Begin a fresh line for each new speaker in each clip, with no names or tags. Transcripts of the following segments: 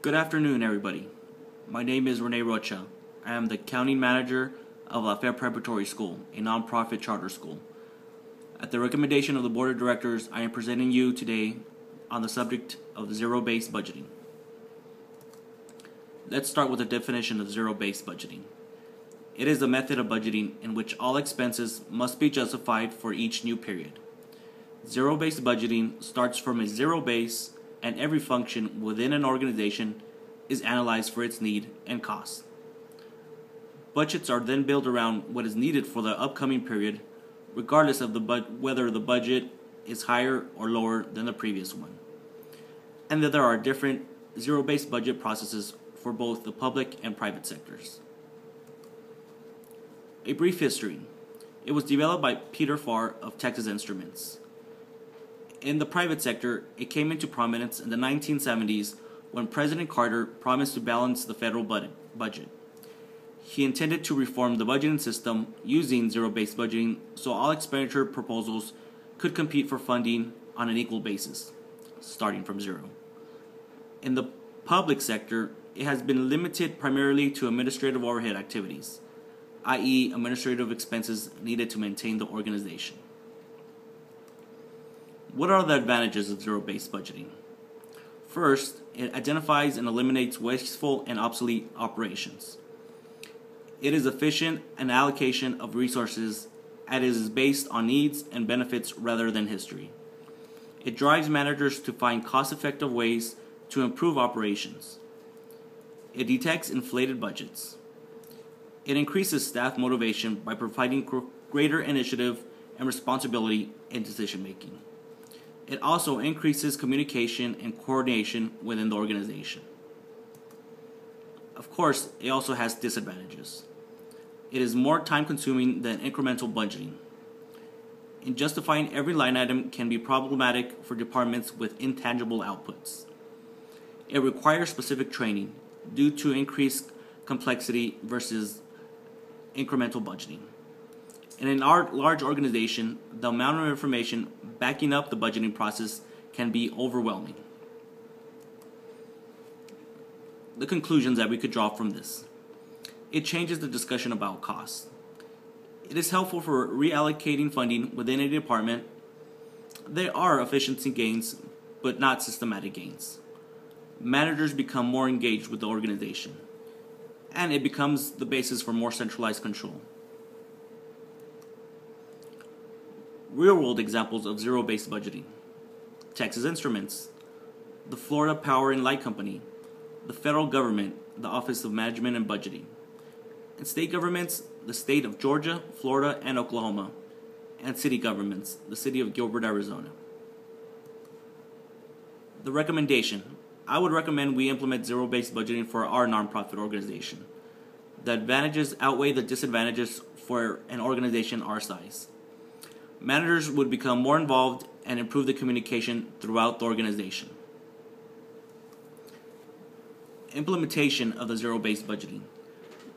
Good afternoon, everybody. My name is Rene Rocha. I am the accounting manager of Lafayette Preparatory School, a nonprofit charter school. At the recommendation of the Board of Directors, I am presenting you today on the subject of zero-based budgeting. Let's start with the definition of zero-based budgeting. It is a method of budgeting in which all expenses must be justified for each new period. Zero-based budgeting starts from a zero base, and every function within an organization is analyzed for its need and cost. Budgets are then built around what is needed for the upcoming period, regardless of whether the budget is higher or lower than the previous one, and that there are different zero-based budget processes for both the public and private sectors. A brief history. It was developed by Peter Farr of Texas Instruments. In the private sector, it came into prominence in the 1970s when President Carter promised to balance the federal budget. He intended to reform the budgeting system using zero-based budgeting so all expenditure proposals could compete for funding on an equal basis, starting from zero. In the public sector, it has been limited primarily to administrative overhead activities, i.e., administrative expenses needed to maintain the organization. What are the advantages of zero-based budgeting? First, it identifies and eliminates wasteful and obsolete operations. It is efficient in allocation of resources and is based on needs and benefits rather than history. It drives managers to find cost-effective ways to improve operations. It detects inflated budgets. It increases staff motivation by providing greater initiative and responsibility in decision-making. It also increases communication and coordination within the organization. Of course, it also has disadvantages. It is more time-consuming than incremental budgeting. And justifying every line item can be problematic for departments with intangible outputs. It requires specific training due to increased complexity versus incremental budgeting. And in our large organization, the amount of information backing up the budgeting process can be overwhelming. The conclusions that we could draw from this. It changes the discussion about costs. It is helpful for reallocating funding within a department. There are efficiency gains, but not systematic gains. Managers become more engaged with the organization, and it becomes the basis for more centralized control. Real-world examples of zero-based budgeting: Texas Instruments, the Florida Power and Light Company, the federal government, the Office of Management and Budgeting, and state governments, the state of Georgia, Florida, and Oklahoma, and city governments, the city of Gilbert, Arizona. The recommendation: I would recommend we implement zero-based budgeting for our nonprofit organization. The advantages outweigh the disadvantages for an organization our size. Managers would become more involved and improve the communication throughout the organization. Implementation of the zero-based budgeting.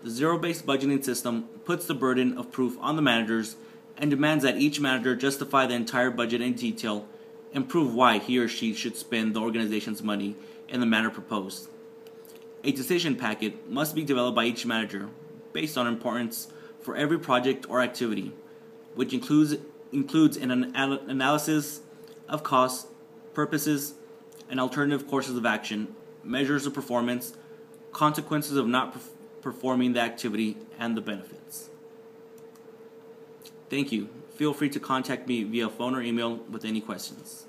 The zero-based budgeting system puts the burden of proof on the managers and demands that each manager justify the entire budget in detail and prove why he or she should spend the organization's money in the manner proposed. A decision packet must be developed by each manager based on importance for every project or activity, which includes an analysis of costs, purposes, and alternative courses of action, measures of performance, consequences of not performing the activity, and the benefits. Thank you. Feel free to contact me via phone or email with any questions.